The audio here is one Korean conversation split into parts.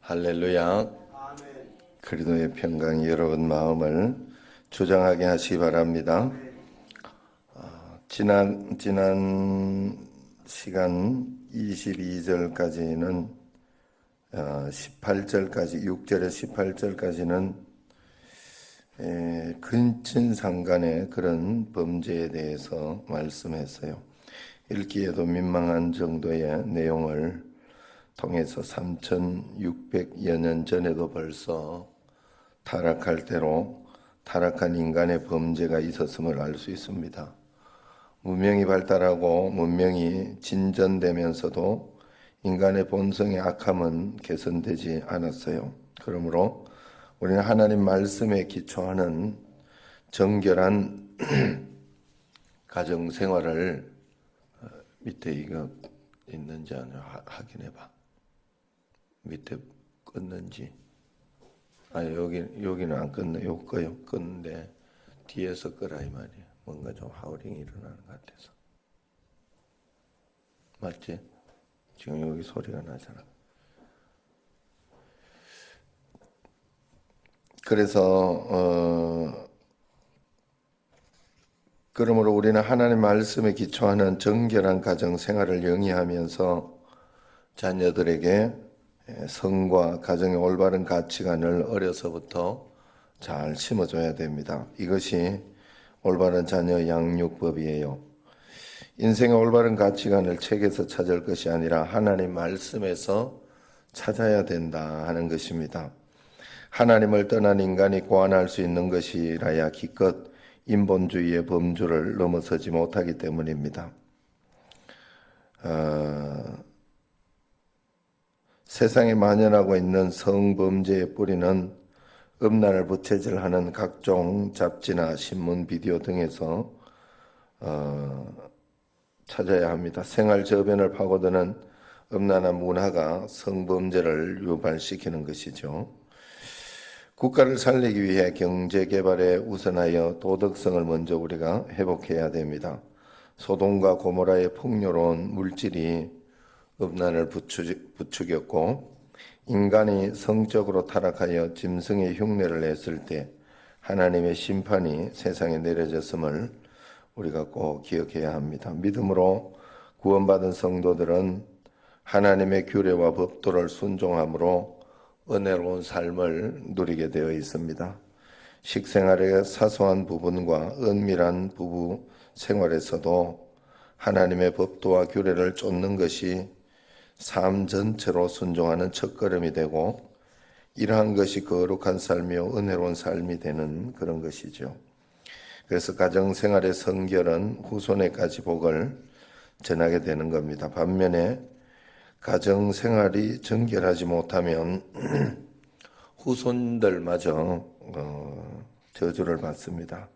할렐루야. 그리스도의 평강이 여러분 마음을 조장하게 하시기 바랍니다. 지난 시간 22절까지는 18절까지 6절에 18절까지는 근친상간의 그런 범죄에 대해서 말씀했어요. 읽기에도 민망한 정도의 내용을 통해서 3600여 년 전에도 벌써 타락할 대로 타락한 인간의 범죄가 있었음을 알 수 있습니다. 문명이 발달하고 문명이 진전되면서도 인간의 본성의 악함은 개선되지 않았어요. 그러므로 우리는 하나님 말씀에 기초하는 정결한 가정생활을 밑에 이거 있는지 안 확인해봐. 밑에 껐는지. 여기는 안 껐네. 요 거요. 껐는데 뒤에서 끄라 이 말이야. 뭔가 좀 하우링이 일어나는 것 같아서. 맞지? 지금 여기 소리가 나잖아. 그래서 그러므로 우리는 하나님 말씀에 기초하는 정결한 가정 생활을 영위하면서 자녀들에게 성과 가정의 올바른 가치관을 어려서부터 잘 심어줘야 됩니다. 이것이 올바른 자녀 양육법이에요. 인생의 올바른 가치관을 책에서 찾을 것이 아니라 하나님 말씀에서 찾아야 된다 하는 것입니다. 하나님을 떠난 인간이 고안할 수 있는 것이라야 기껏 인본주의의 범주를 넘어서지 못하기 때문입니다. 세상에 만연하고 있는 성범죄의 뿌리는 음란을 부채질하는 각종 잡지나 신문, 비디오 등에서 찾아야 합니다. 생활 저변을 파고드는 음란한 문화가 성범죄를 유발시키는 것이죠. 국가를 살리기 위해 경제개발에 우선하여 도덕성을 먼저 우리가 회복해야 됩니다. 소돔과 고모라의 풍요로운 물질이 음란을 부추겼고 인간이 성적으로 타락하여 짐승의 흉내를 냈을 때 하나님의 심판이 세상에 내려졌음을 우리가 꼭 기억해야 합니다. 믿음으로 구원받은 성도들은 하나님의 규례와 법도를 순종함으로 은혜로운 삶을 누리게 되어 있습니다. 식생활의 사소한 부분과 은밀한 부부 생활에서도 하나님의 법도와 규례를 쫓는 것이 삶 전체로 순종하는 첫걸음이 되고 이러한 것이 거룩한 삶이요 은혜로운 삶이 되는 그런 것이죠. 그래서 가정생활의 성결은 후손에까지 복을 전하게 되는 겁니다. 반면에 가정생활이 정결하지 못하면 후손들마저 저주를 받습니다.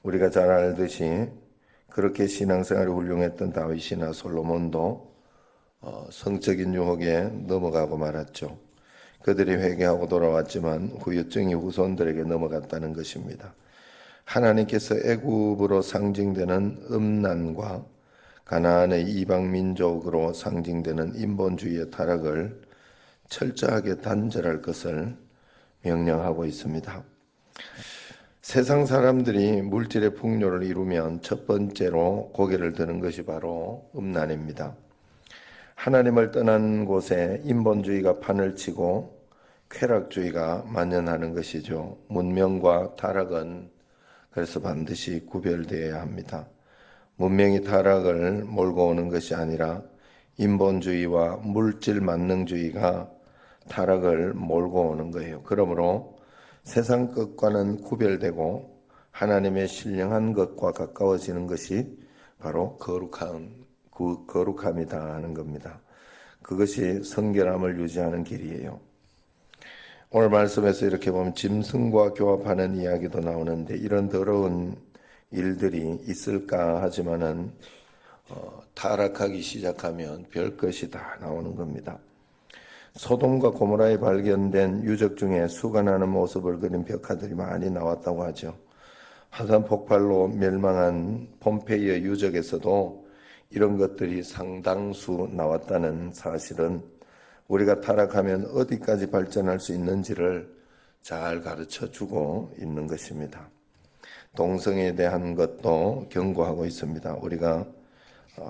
우리가 잘 알듯이 그렇게 신앙생활이 훌륭했던 다윗이나 솔로몬도 성적인 유혹에 넘어가고 말았죠. 그들이 회개하고 돌아왔지만 후유증이 후손들에게 넘어갔다는 것입니다. 하나님께서 애굽으로 상징되는 음란과 가나안의 이방 민족으로 상징되는 인본주의의 타락을 철저하게 단절할 것을 명령하고 있습니다. 세상 사람들이 물질의 풍요를 이루면 첫 번째로 고개를 드는 것이 바로 음란입니다. 하나님을 떠난 곳에 인본주의가 판을 치고 쾌락주의가 만연하는 것이죠. 문명과 타락은 그래서 반드시 구별되어야 합니다. 문명이 타락을 몰고 오는 것이 아니라 인본주의와 물질 만능주의가 타락을 몰고 오는 거예요. 그러므로 세상 것과는 구별되고 하나님의 신령한 것과 가까워지는 것이 바로 거룩함이다 하는 겁니다. 그것이 성결함을 유지하는 길이에요. 오늘 말씀에서 이렇게 보면 짐승과 교합하는 이야기도 나오는데 이런 더러운 일들이 있을까 하지만은 타락하기 시작하면 별것이 다 나오는 겁니다. 소돔과 고모라에 발견된 유적 중에 수가 나는 모습을 그린 벽화들이 많이 나왔다고 하죠. 화산 폭발로 멸망한 폼페이의 유적에서도 이런 것들이 상당수 나왔다는 사실은 우리가 타락하면 어디까지 발전할 수 있는지를 잘 가르쳐 주고 있는 것입니다. 동성애에 대한 것도 경고하고 있습니다. 우리가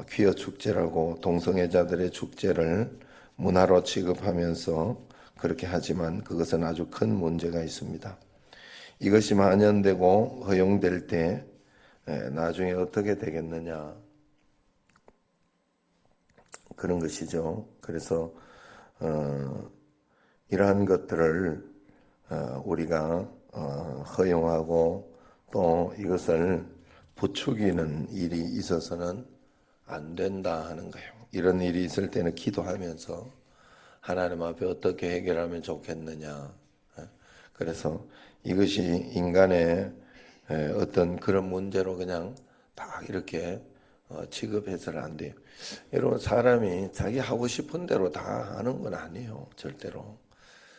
퀴어 축제라고 동성애자들의 축제를 문화로 취급하면서 그렇게 하지만 그것은 아주 큰 문제가 있습니다. 이것이 만연되고 허용될 때 나중에 어떻게 되겠느냐, 그런 것이죠. 그래서 이러한 것들을 우리가 허용하고 또 이것을 부추기는 일이 있어서는 안 된다 하는 거예요. 이런 일이 있을 때는 기도하면서 하나님 앞에 어떻게 해결하면 좋겠느냐. 그래서 이것이 인간의 어떤 그런 문제로 그냥 딱 이렇게 취급해서는 안 돼요. 여러분, 사람이 자기 하고 싶은 대로 다 하는 건 아니에요. 절대로.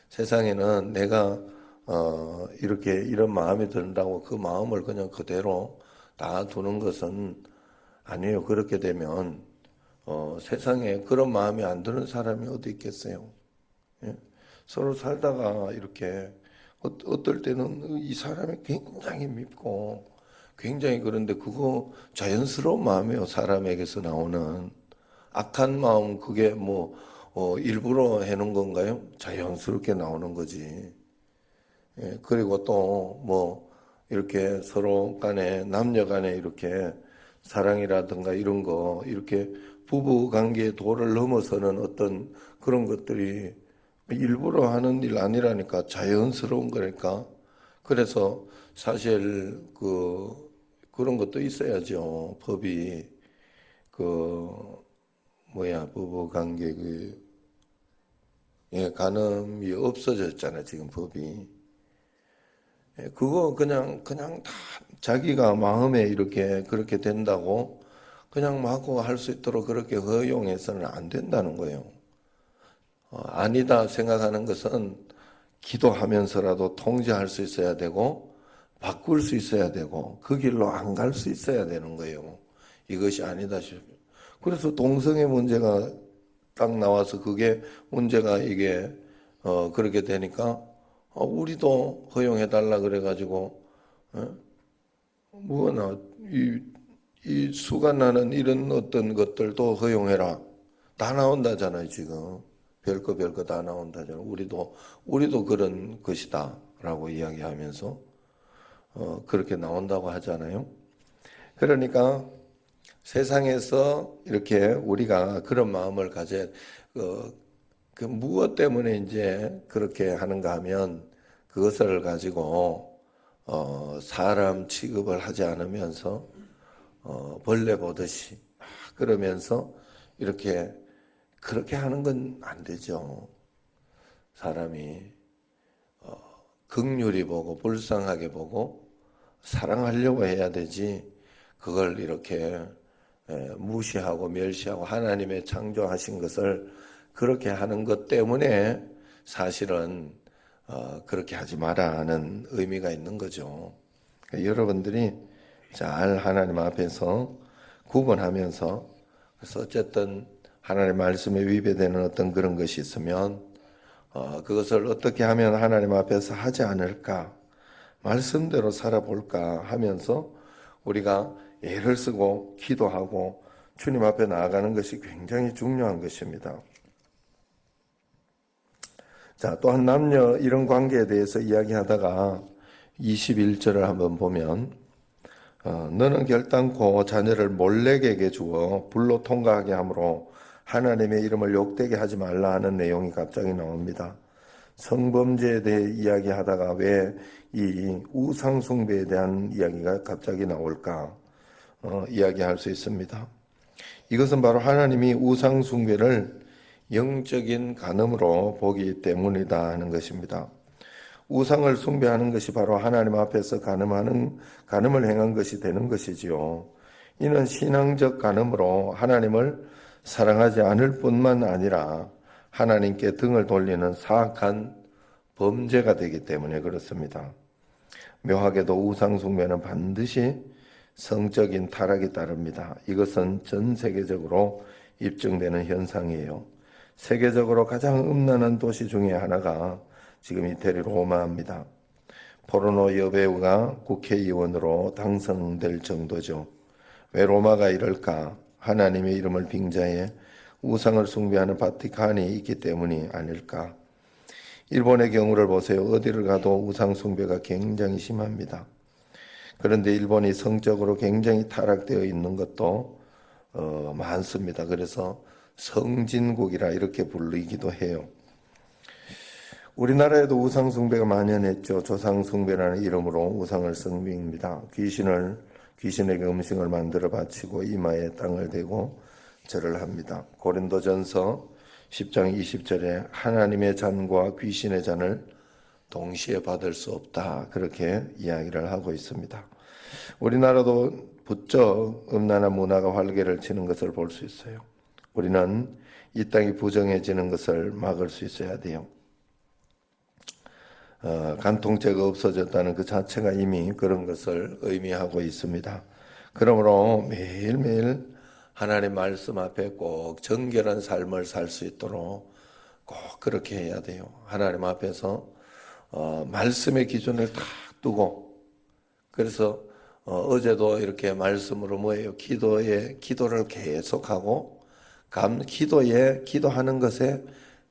세상에는 내가 이렇게 이런 마음이 든다고 그 마음을 그냥 그대로 다 두는 것은 아니에요. 그렇게 되면 세상에 그런 마음이 안 드는 사람이 어디 있겠어요? 예? 서로 살다가 이렇게 어떨 때는 이 사람이 굉장히 밉고 굉장히 그런데 그거 자연스러운 마음이에요. 사람에게서 나오는 악한 마음, 그게 뭐 일부러 해놓은 건가요? 자연스럽게 나오는 거지. 예, 그리고 또 뭐 이렇게 서로 간에 남녀 간에 이렇게 사랑이라든가 이런 거 이렇게 부부 관계의 도를 넘어서는 어떤 그런 것들이 일부러 하는 일 아니라니까, 자연스러운 거니까. 그래서 사실 그런 것도 있어야죠. 법이 부부 관계 간음이 없어졌잖아요. 지금 법이. 그거 그냥 다 자기가 마음에 이렇게 그렇게 된다고 그냥 마구 할 수 있도록 그렇게 허용해서는 안 된다는 거예요. 아니다 생각하는 것은 기도하면서라도 통제할 수 있어야 되고 바꿀 수 있어야 되고 그 길로 안 갈 수 있어야 되는 거예요. 이것이 아니다 싶어요. 그래서 동성애 문제가 딱 나와서 그게 문제가 이게 그렇게 되니까 우리도 허용해달라 그래가지고 뭐나 이 수가 나는 이런 어떤 것들도 허용해라. 다 나온다잖아요, 지금. 별거 다 나온다잖아요. 우리도 그런 것이다라고 이야기하면서 그렇게 나온다고 하잖아요. 그러니까 세상에서 이렇게 우리가 그런 마음을 그 무엇 때문에 이제 그렇게 하는가 하면 그것을 가지고 사람 취급을 하지 않으면서 벌레 보듯이 그러면서 이렇게 그렇게 하는 건 안 되죠. 사람이 긍휼히 보고 불쌍하게 보고 사랑하려고 해야 되지, 그걸 이렇게 무시하고 멸시하고 하나님의 창조하신 것을 그렇게 하는 것 때문에 사실은 그렇게 하지 마라 하는 의미가 있는 거죠. 그러니까 여러분들이 잘 하나님 앞에서 구분하면서, 그래서 어쨌든 하나님 말씀에 위배되는 어떤 그런 것이 있으면 그것을 어떻게 하면 하나님 앞에서 하지 않을까, 말씀대로 살아볼까 하면서 우리가 애를 쓰고 기도하고 주님 앞에 나아가는 것이 굉장히 중요한 것입니다. 자, 또한 남녀 이런 관계에 대해서 이야기하다가 21절을 한번 보면 너는 결단코 자녀를 몰렉에게 주어 불로 통과하게 하므로 하나님의 이름을 욕되게 하지 말라 하는 내용이 갑자기 나옵니다. 성범죄에 대해 이야기하다가 왜 이 우상숭배에 대한 이야기가 갑자기 나올까 이야기할 수 있습니다. 이것은 바로 하나님이 우상숭배를 영적인 간음으로 보기 때문이다 하는 것입니다. 우상을 숭배하는 것이 바로 하나님 앞에서 간음을 행한 것이 되는 것이지요. 이는 신앙적 간음으로 하나님을 사랑하지 않을 뿐만 아니라 하나님께 등을 돌리는 사악한 범죄가 되기 때문에 그렇습니다. 묘하게도 우상숭배는 반드시 성적인 타락이 따릅니다. 이것은 전 세계적으로 입증되는 현상이에요. 세계적으로 가장 음란한 도시 중에 하나가 지금 이태리 로마입니다. 포르노 여배우가 국회의원으로 당선될 정도죠. 왜 로마가 이럴까? 하나님의 이름을 빙자해 우상을 숭배하는 바티칸이 있기 때문이 아닐까? 일본의 경우를 보세요. 어디를 가도 우상 숭배가 굉장히 심합니다. 그런데 일본이 성적으로 굉장히 타락되어 있는 것도 많습니다. 그래서 성진국이라 이렇게 불리기도 해요. 우리나라에도 우상 숭배가 만연했죠. 조상 숭배라는 이름으로 우상을 숭배합니다. 귀신에게 음식을 만들어 바치고 이마에 땅을 대고 절을 합니다. 고린도전서 10장 20절에 하나님의 잔과 귀신의 잔을 동시에 받을 수 없다. 그렇게 이야기를 하고 있습니다. 우리나라도 부쩍 음란한 문화가 활개를 치는 것을 볼 수 있어요. 우리는 이 땅이 부정해지는 것을 막을 수 있어야 돼요. 간통죄가 없어졌다는 그 자체가 이미 그런 것을 의미하고 있습니다. 그러므로 매일매일 하나님 말씀 앞에 꼭 정결한 삶을 살 수 있도록 꼭 그렇게 해야 돼요. 하나님 앞에서 말씀의 기준을 딱 두고, 그래서 어제도 이렇게 말씀으로 뭐예요? 기도를 계속하고 기도하는 것에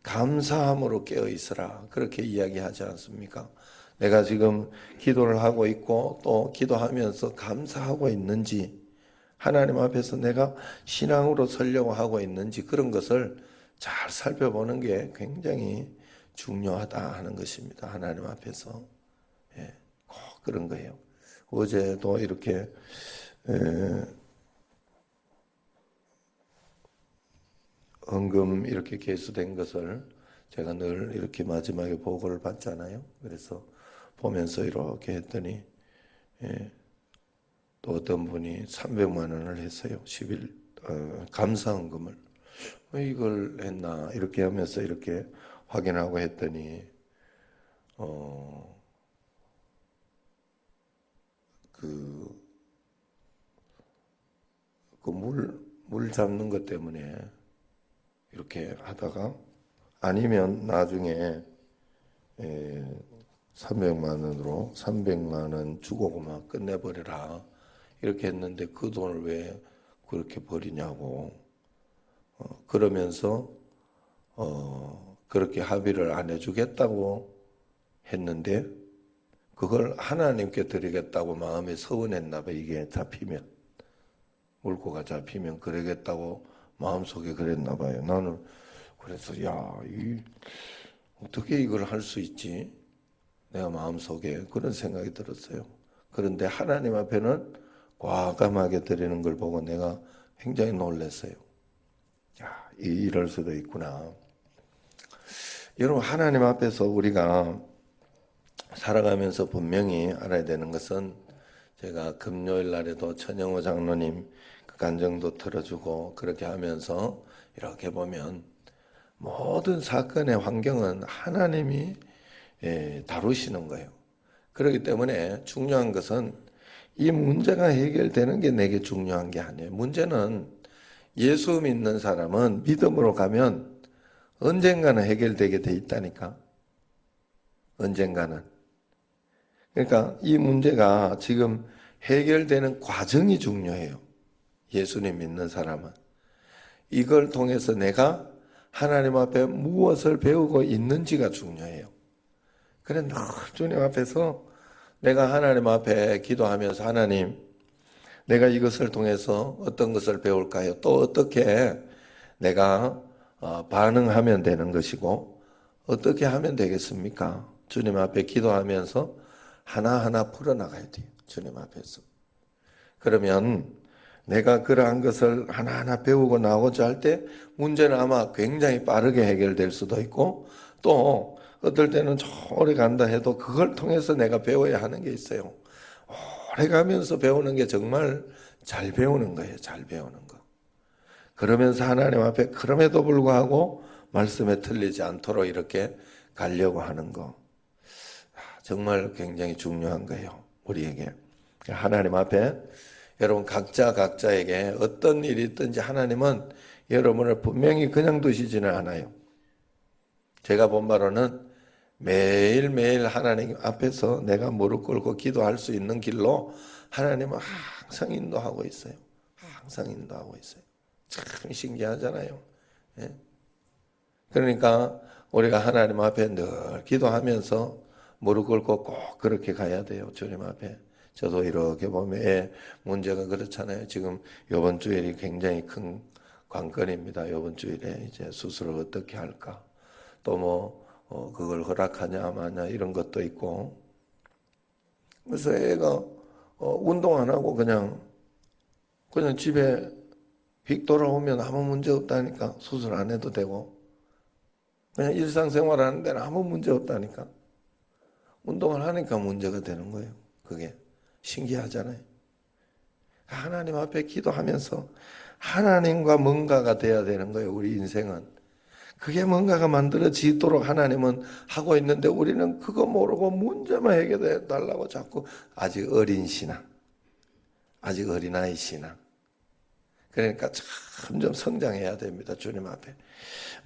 감사함으로 깨어 있으라. 그렇게 이야기하지 않습니까? 내가 지금 기도를 하고 있고 또 기도하면서 감사하고 있는지, 하나님 앞에서 내가 신앙으로 서려고 하고 있는지, 그런 것을 잘 살펴보는 게 굉장히 중요하다 하는 것입니다. 하나님 앞에서. 꼭 그런 거예요. 어제도 이렇게 헌금 이렇게 개수된 것을 제가 늘 이렇게 마지막에 보고를 받잖아요. 그래서 보면서 이렇게 했더니 또 어떤 분이 300만 원을 했어요. 10일 감사헌금을. 이걸 했나 이렇게 하면서 이렇게 확인하고 했더니 물 잡는 것 때문에 이렇게 하다가, 아니면 나중에 300만 원 주고 그만 끝내버려라 이렇게 했는데, 그 돈을 왜 그렇게 버리냐고 그러면서 그렇게 합의를 안 해주겠다고 했는데, 그걸 하나님께 드리겠다고 마음에 서운했나 봐. 이게 잡히면, 물고가 잡히면 그러겠다고 마음속에 그랬나 봐요. 나는 그래서 어떻게 이걸 할 수 있지? 내가 마음속에 그런 생각이 들었어요. 그런데 하나님 앞에는 과감하게 드리는 걸 보고 내가 굉장히 놀랐어요. 이럴 수도 있구나. 여러분, 하나님 앞에서 우리가 살아가면서 분명히 알아야 되는 것은, 제가 금요일 날에도 천영호 장로님 그 간증도 틀어주고 그렇게 하면서 이렇게 보면 모든 사건의 환경은 하나님이 다루시는 거예요. 그렇기 때문에 중요한 것은 이 문제가 해결되는 게 내게 중요한 게 아니에요. 문제는 예수 믿는 사람은 믿음으로 가면 언젠가는 해결되게 돼 있다니까. 언젠가는. 그러니까 이 문제가 지금 해결되는 과정이 중요해요. 예수님 믿는 사람은. 이걸 통해서 내가 하나님 앞에 무엇을 배우고 있는지가 중요해요. 그래, 늘 주님 앞에서 내가 하나님 앞에 기도하면서, 하나님, 내가 이것을 통해서 어떤 것을 배울까요? 또 어떻게 내가 반응하면 되는 것이고, 어떻게 하면 되겠습니까? 주님 앞에 기도하면서 하나하나 풀어나가야 돼요. 주님 앞에서. 그러면 내가 그러한 것을 하나하나 배우고 나오고자 할 때 문제는 아마 굉장히 빠르게 해결될 수도 있고, 또 어떨 때는 오래 간다 해도 그걸 통해서 내가 배워야 하는 게 있어요. 오래 가면서 배우는 게 정말 잘 배우는 거예요. 잘 배우는 거. 그러면서 하나님 앞에 그럼에도 불구하고 말씀에 틀리지 않도록 이렇게 가려고 하는 거. 정말 굉장히 중요한 거예요. 우리에게. 하나님 앞에 여러분 각자에게 어떤 일이 있든지 하나님은 여러분을 분명히 그냥 두시지는 않아요. 제가 본 바로는 매일매일 하나님 앞에서 내가 무릎 꿇고 기도할 수 있는 길로 하나님은 항상 인도하고 있어요. 항상 인도하고 있어요. 참 신기하잖아요. 예? 그러니까 우리가 하나님 앞에 늘 기도하면서 무릎 꿇고 꼭 그렇게 가야 돼요. 주님 앞에. 저도 이렇게 보면 문제가 그렇잖아요. 지금 이번 주일이 굉장히 큰 관건입니다. 이번 주일에 이제 수술을 어떻게 할까. 또 뭐 그걸 허락하냐 마냐 이런 것도 있고. 그래서 애가 운동 안 하고 그냥 집에 휙 돌아오면 아무 문제 없다니까. 수술 안 해도 되고. 그냥 일상생활 하는 데는 아무 문제 없다니까. 운동을 하니까 문제가 되는 거예요. 그게 신기하잖아요. 하나님 앞에 기도하면서 하나님과 뭔가가 돼야 되는 거예요. 우리 인생은. 그게 뭔가가 만들어지도록 하나님은 하고 있는데 우리는 그거 모르고 문제만 해결해 달라고 자꾸 아직 어린 신앙, 아직 어린아이 신앙. 그러니까 점점 성장해야 됩니다. 주님 앞에.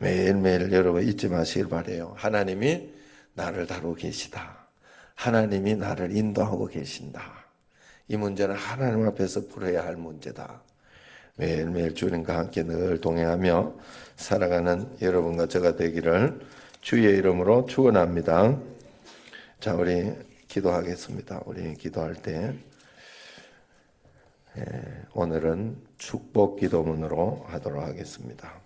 매일매일 여러분 잊지 마시길 바라요. 하나님이 나를 다루고 계시다. 하나님이 나를 인도하고 계신다. 이 문제는 하나님 앞에서 풀어야 할 문제다. 매일매일 주님과 함께 늘 동행하며 살아가는 여러분과 저가 되기를 주의 이름으로 축원합니다. 자, 우리 기도하겠습니다. 우리 기도할 때 오늘은 축복 기도문으로 하도록 하겠습니다.